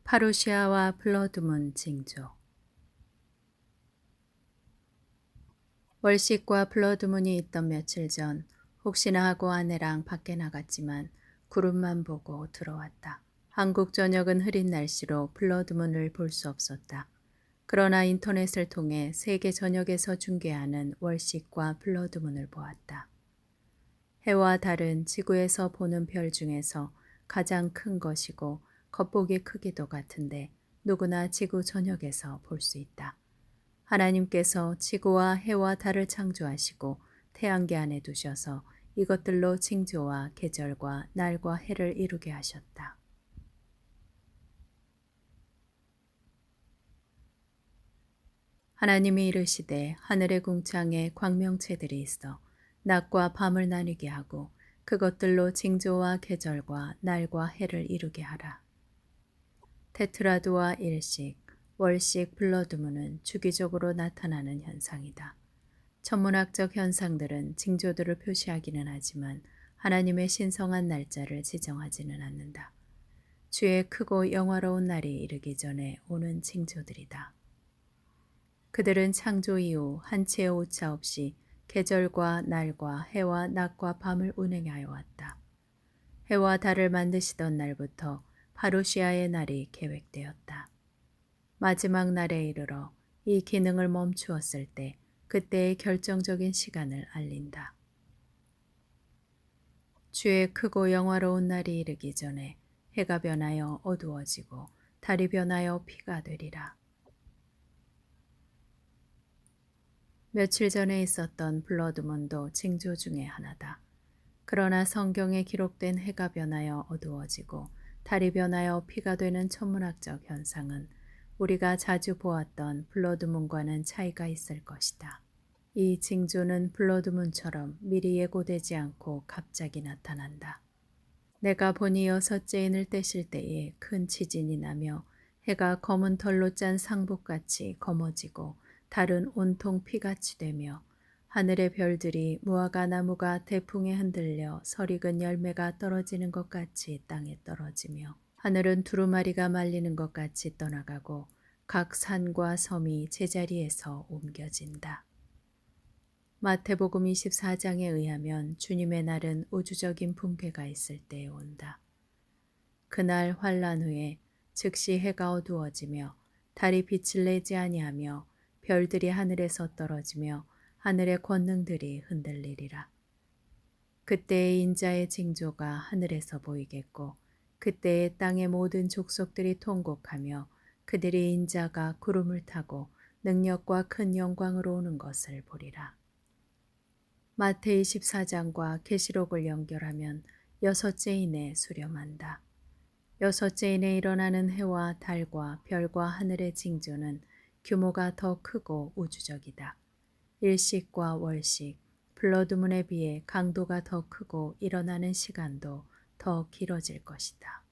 파루시아와 블러드문 징조. 월식과 블러드문이 있던 며칠 전 혹시나 하고 아내랑 밖에 나갔지만 구름만 보고 들어왔다. 한국 저녁은 흐린 날씨로 블러드문을 볼 수 없었다. 그러나 인터넷을 통해 세계 전역에서 중계하는 월식과 블러드문을 보았다. 해와 달은 지구에서 보는 별 중에서 가장 큰 것이고 겉보기 크기도 같은데 누구나 지구 전역에서 볼 수 있다. 하나님께서 지구와 해와 달을 창조하시고 태양계 안에 두셔서 이것들로 징조와 계절과 날과 해를 이루게 하셨다. 하나님이 이르시되 하늘의 궁창에 광명체들이 있어 낮과 밤을 나뉘게 하고 그것들로 징조와 계절과 날과 해를 이루게 하라. 테트라드와 일식, 월식, 블러드문은 주기적으로 나타나는 현상이다. 천문학적 현상들은 징조들을 표시하기는 하지만 하나님의 신성한 날짜를 지정하지는 않는다. 주의 크고 영화로운 날이 이르기 전에 오는 징조들이다. 그들은 창조 이후 한치의 오차 없이 계절과 날과 해와 낮과 밤을 운행하여 왔다. 해와 달을 만드시던 날부터 파루시아의 날이 계획되었다. 마지막 날에 이르러 이 기능을 멈추었을 때 그때의 결정적인 시간을 알린다. 주의 크고 영화로운 날이 이르기 전에 해가 변하여 어두워지고 달이 변하여 피가 되리라. 며칠 전에 있었던 블러드문도 징조 중의 하나다. 그러나 성경에 기록된 해가 변하여 어두워지고 달이 변하여 피가 되는 천문학적 현상은 우리가 자주 보았던 블러드문과는 차이가 있을 것이다. 이 징조는 블러드문처럼 미리 예고되지 않고 갑자기 나타난다. 내가 보니 여섯째 인을 떼실 때에 큰 지진이 나며 해가 검은 털로 짠 상복같이 검어지고 달은 온통 피같이 되며 하늘의 별들이 무화과 나무가 태풍에 흔들려 설익은 열매가 떨어지는 것 같이 땅에 떨어지며 하늘은 두루마리가 말리는 것 같이 떠나가고 각 산과 섬이 제자리에서 옮겨진다. 마태복음 24장에 의하면 주님의 날은 우주적인 붕괴가 있을 때에 온다. 그날 환란 후에 즉시 해가 어두워지며 달이 빛을 내지 아니하며 별들이 하늘에서 떨어지며 하늘의 권능들이 흔들리리라. 그때의 인자의 징조가 하늘에서 보이겠고 그때의 땅의 모든 족속들이 통곡하며 그들이 인자가 구름을 타고 능력과 큰 영광으로 오는 것을 보리라. 마태 24장과 계시록을 연결하면 여섯째 인에 수렴한다. 여섯째 인에 일어나는 해와 달과 별과 하늘의 징조는 규모가 더 크고 우주적이다. 일식과 월식, 블러드문에 비해 강도가 더 크고 일어나는 시간도 더 길어질 것이다.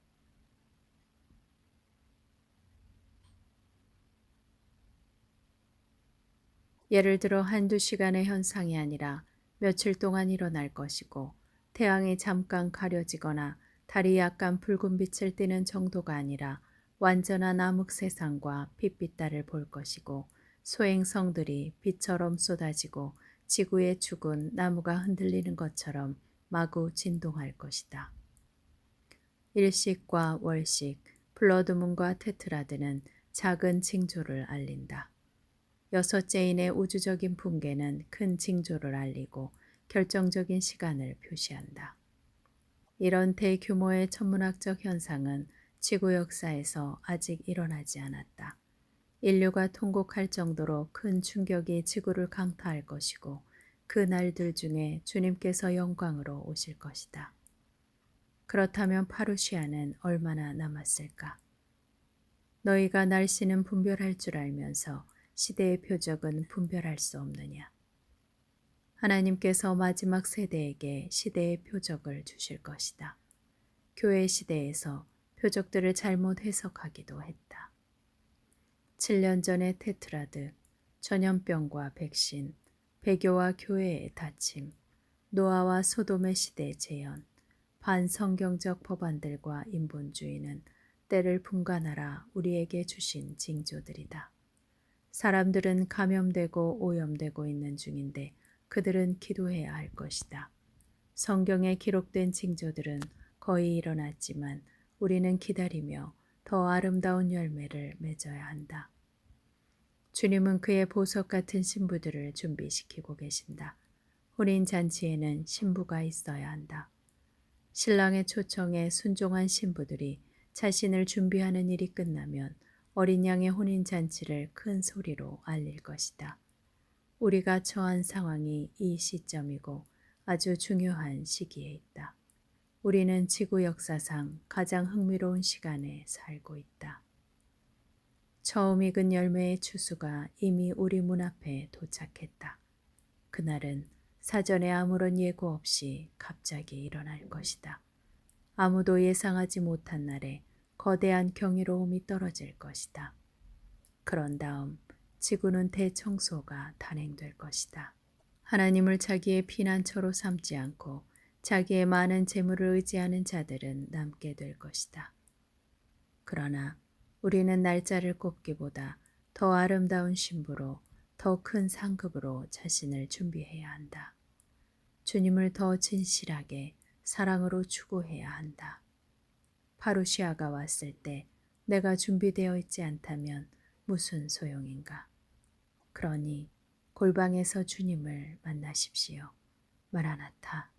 예를 들어 한두 시간의 현상이 아니라 며칠 동안 일어날 것이고 태양이 잠깐 가려지거나 달이 약간 붉은 빛을 띠는 정도가 아니라 완전한 암흑 세상과 핏빛달을 볼 것이고 소행성들이 빛처럼 쏟아지고 지구의 죽은 나무가 흔들리는 것처럼 마구 진동할 것이다. 일식과 월식, 블러드문과 테트라드는 작은 징조를 알린다. 여섯째 인의 우주적인 붕괴는 큰 징조를 알리고 결정적인 시간을 표시한다. 이런 대규모의 천문학적 현상은 지구 역사에서 아직 일어나지 않았다. 인류가 통곡할 정도로 큰 충격이 지구를 강타할 것이고 그 날들 중에 주님께서 영광으로 오실 것이다. 그렇다면 파루시아는 얼마나 남았을까? 너희가 날씨는 분별할 줄 알면서 시대의 표적은 분별할 수 없느냐? 하나님께서 마지막 세대에게 시대의 표적을 주실 것이다. 교회 시대에서 표적들을 잘못 해석하기도 했다. 7년 전의 테트라드, 전염병과 백신, 배교와 교회의 닫힘, 노아와 소돔의 시대 재현, 반성경적 법안들과 인본주의는 때를 분간하라 우리에게 주신 징조들이다. 사람들은 감염되고 오염되고 있는 중인데 그들은 기도해야 할 것이다. 성경에 기록된 징조들은 거의 일어났지만 우리는 기다리며 더 아름다운 열매를 맺어야 한다. 주님은 그의 보석 같은 신부들을 준비시키고 계신다. 혼인 잔치에는 신부가 있어야 한다. 신랑의 초청에 순종한 신부들이 자신을 준비하는 일이 끝나면 어린 양의 혼인 잔치를 큰 소리로 알릴 것이다. 우리가 처한 상황이 이 시점이고 아주 중요한 시기에 있다. 우리는 지구 역사상 가장 흥미로운 시간에 살고 있다. 처음 익은 열매의 추수가 이미 우리 문 앞에 도착했다. 그날은 사전에 아무런 예고 없이 갑자기 일어날 것이다. 아무도 예상하지 못한 날에 거대한 경이로움이 떨어질 것이다. 그런 다음 지구는 대청소가 단행될 것이다. 하나님을 자기의 피난처로 삼지 않고 자기의 많은 재물을 의지하는 자들은 남게 될 것이다. 그러나 우리는 날짜를 꼽기보다 더 아름다운 신부로 더 큰 상급으로 자신을 준비해야 한다. 주님을 더 진실하게 사랑으로 추구해야 한다. 파루시아가 왔을 때 내가 준비되어 있지 않다면 무슨 소용인가? 그러니 골방에서 주님을 만나십시오. 마라나타.